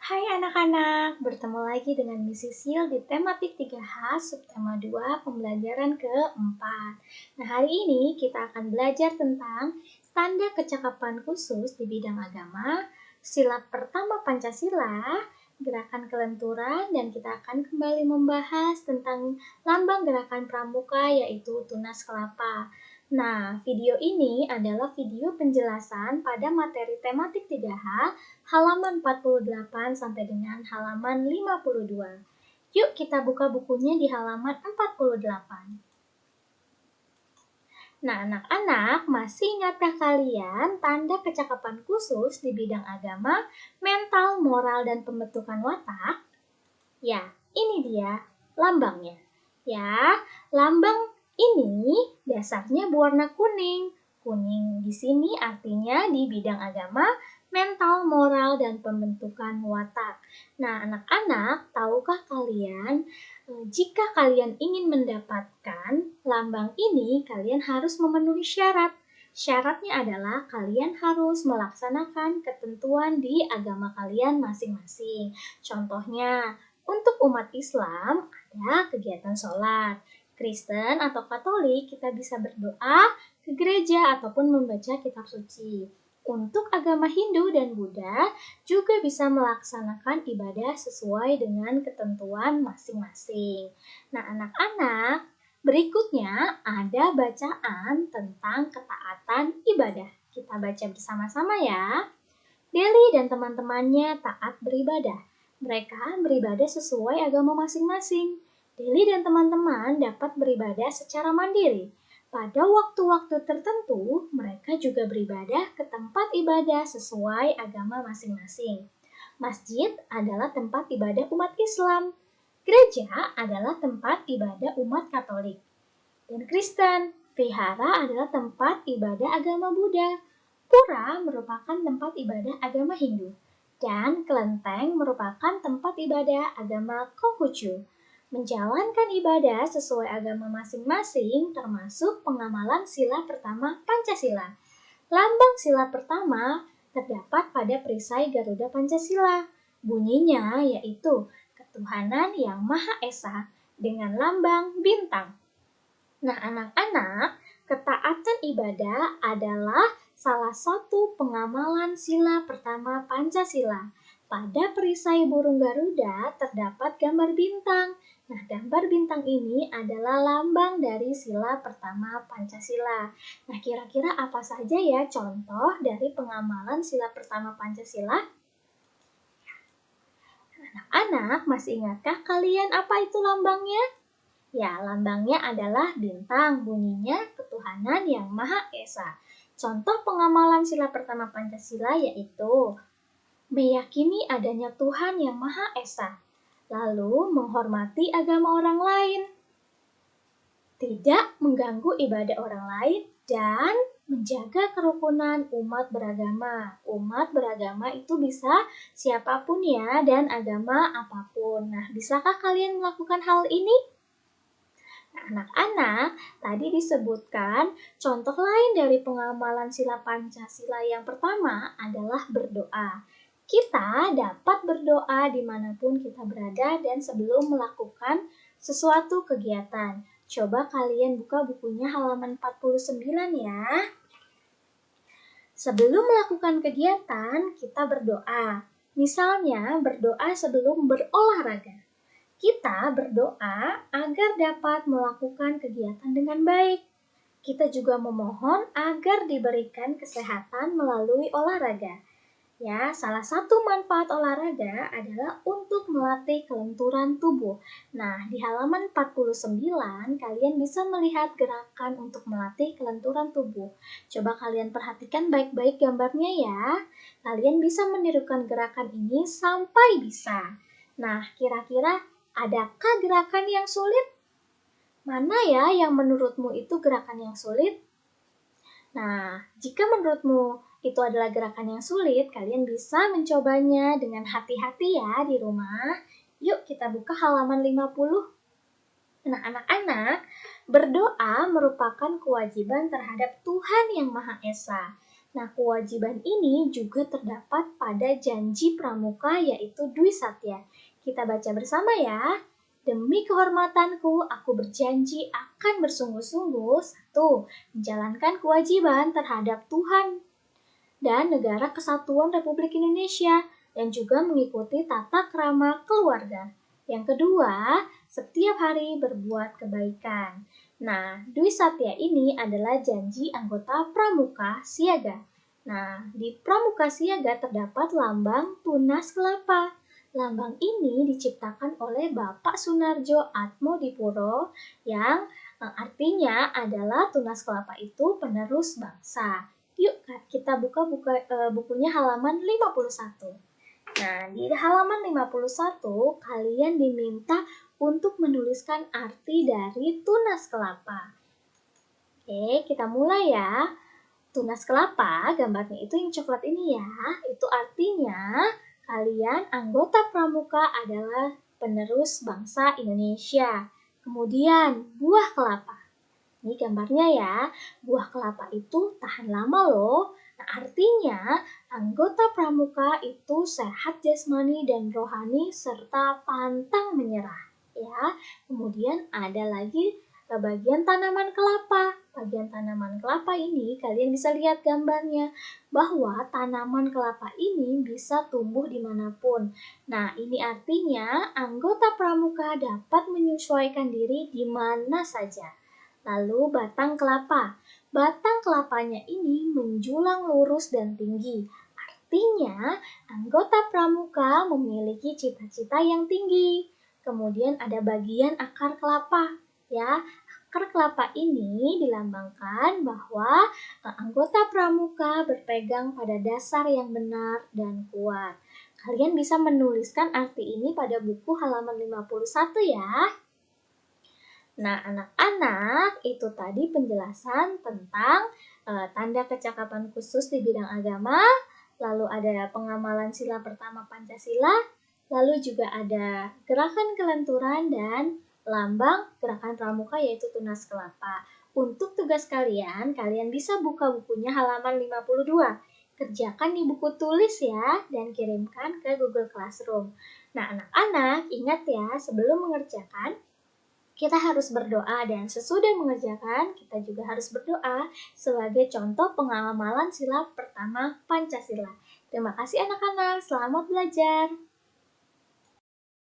Hai anak-anak, bertemu lagi dengan Mrs. Sil di tematik 3H subtema 2 pembelajaran keempat. Nah, hari ini kita akan belajar tentang tanda kecakapan khusus di bidang agama, sila pertama Pancasila, gerakan kelenturan, dan kita akan kembali membahas tentang lambang gerakan pramuka yaitu tunas kelapa. Nah, video ini adalah video penjelasan pada materi tematik 3H halaman 48 sampai dengan halaman 52. Yuk kita buka bukunya di halaman 48. Nah, anak-anak, masih ingatkah kalian tanda kecakapan khusus di bidang agama, mental, moral, dan pembentukan watak? Ya, ini dia lambangnya. Ya, lambang ini dasarnya berwarna kuning. Kuning di sini artinya di bidang agama, mental, moral, dan pembentukan watak. Nah, anak-anak, tahukah kalian jika kalian ingin mendapatkan lambang ini, kalian harus memenuhi syarat. Syaratnya adalah kalian harus melaksanakan ketentuan di agama kalian masing-masing. Contohnya, untuk umat Islam ada kegiatan sholat. Kristen atau Katolik kita bisa berdoa ke gereja ataupun membaca kitab suci. Untuk agama Hindu dan Buddha juga bisa melaksanakan ibadah sesuai dengan ketentuan masing-masing. Nah, anak-anak, berikutnya ada bacaan tentang ketaatan ibadah. Kita baca bersama-sama ya. Deli dan teman-temannya taat beribadah. Mereka beribadah sesuai agama masing-masing. Deli dan teman-teman dapat beribadah secara mandiri. Pada waktu-waktu tertentu, mereka juga beribadah ke tempat ibadah sesuai agama masing-masing. Masjid adalah tempat ibadah umat Islam. Gereja adalah tempat ibadah umat Katolik. Dan Kristen, vihara adalah tempat ibadah agama Buddha. Pura merupakan tempat ibadah agama Hindu. Dan kelenteng merupakan tempat ibadah agama Konghucu. Menjalankan ibadah sesuai agama masing-masing termasuk pengamalan sila pertama Pancasila. Lambang sila pertama terdapat pada perisai Garuda Pancasila. Bunyinya yaitu ketuhanan yang Maha Esa dengan lambang bintang. Nah, anak-anak, ketaatan ibadah adalah salah satu pengamalan sila pertama Pancasila. Pada perisai burung Garuda terdapat gambar bintang. Nah, gambar bintang ini adalah lambang dari sila pertama Pancasila. Nah, kira-kira apa saja ya contoh dari pengamalan sila pertama Pancasila? Anak-anak, masih ingatkah kalian apa itu lambangnya? Ya, lambangnya adalah bintang, bunyinya ketuhanan yang Maha Esa. Contoh pengamalan sila pertama Pancasila yaitu meyakini adanya Tuhan yang Maha Esa, lalu menghormati agama orang lain, tidak mengganggu ibadah orang lain, dan menjaga kerukunan umat beragama. Umat beragama itu bisa siapapun ya, dan agama apapun. Nah, bisakah kalian melakukan hal ini? Anak-anak, tadi disebutkan contoh lain dari pengamalan sila Pancasila yang pertama adalah berdoa. Kita dapat berdoa dimanapun kita berada dan sebelum melakukan sesuatu kegiatan. Coba kalian buka bukunya halaman 49 ya. Sebelum melakukan kegiatan, kita berdoa. Misalnya berdoa sebelum berolahraga. Kita berdoa agar dapat melakukan kegiatan dengan baik. Kita juga memohon agar diberikan kesehatan melalui olahraga. Ya, salah satu manfaat olahraga adalah untuk melatih kelenturan tubuh. Nah, di halaman 49 kalian bisa melihat gerakan untuk melatih kelenturan tubuh. Coba kalian perhatikan baik-baik gambarnya ya. Kalian bisa menirukan gerakan ini sampai bisa. Nah, kira-kira adakah gerakan yang sulit? Mana ya yang menurutmu itu gerakan yang sulit? Nah, jika menurutmu itu adalah gerakan yang sulit, kalian bisa mencobanya dengan hati-hati ya di rumah. Yuk kita buka halaman 50. Nah, anak-anak, berdoa merupakan kewajiban terhadap Tuhan yang Maha Esa. Nah, kewajiban ini juga terdapat pada janji pramuka yaitu Dwi Satya. Kita baca bersama ya. Demi kehormatanku, aku berjanji akan bersungguh-sungguh, 1. Menjalankan kewajiban terhadap Tuhan dan Negara Kesatuan Republik Indonesia, dan juga mengikuti tata krama keluarga. Yang kedua, setiap hari berbuat kebaikan. Nah, Dwi Satya ini adalah janji anggota Pramuka Siaga. Nah, di Pramuka Siaga terdapat lambang tunas kelapa. Lambang ini diciptakan oleh Bapak Sunarjo Atmodipuro yang artinya adalah tunas kelapa itu penerus bangsa. Yuk kita buka bukunya halaman 51. Nah, di halaman 51 kalian diminta untuk menuliskan arti dari tunas kelapa. Oke, kita mulai ya. Tunas kelapa, gambarnya itu yang coklat ini ya. Itu artinya kalian anggota pramuka adalah penerus bangsa Indonesia. Kemudian, buah kelapa. Ini gambarnya ya, buah kelapa itu tahan lama loh. Nah, artinya anggota pramuka itu sehat jasmani dan rohani serta pantang menyerah. Ya, kemudian ada lagi bagian tanaman kelapa. Bagian tanaman kelapa ini kalian bisa lihat gambarnya bahwa tanaman kelapa ini bisa tumbuh dimanapun. Nah, ini artinya anggota pramuka dapat menyesuaikan diri di mana saja. Lalu batang kelapa. Batang kelapanya ini menjulang lurus dan tinggi. Artinya, anggota pramuka memiliki cita-cita yang tinggi. Kemudian ada bagian akar kelapa. Ya, akar kelapa ini dilambangkan bahwa anggota pramuka berpegang pada dasar yang benar dan kuat. Kalian bisa menuliskan arti ini pada buku halaman 51 ya. Nah, anak-anak, itu tadi penjelasan tentang tanda kecakapan khusus di bidang agama, lalu ada pengamalan sila pertama Pancasila, lalu juga ada gerakan kelenturan dan lambang gerakan pramuka yaitu tunas kelapa. Untuk tugas kalian bisa buka bukunya halaman 52. Kerjakan di buku tulis ya, dan kirimkan ke Google Classroom. Nah, anak-anak, ingat ya, sebelum mengerjakan, kita harus berdoa dan sesudah mengerjakan, kita juga harus berdoa sebagai contoh pengamalan sila pertama Pancasila. Terima kasih anak-anak, selamat belajar.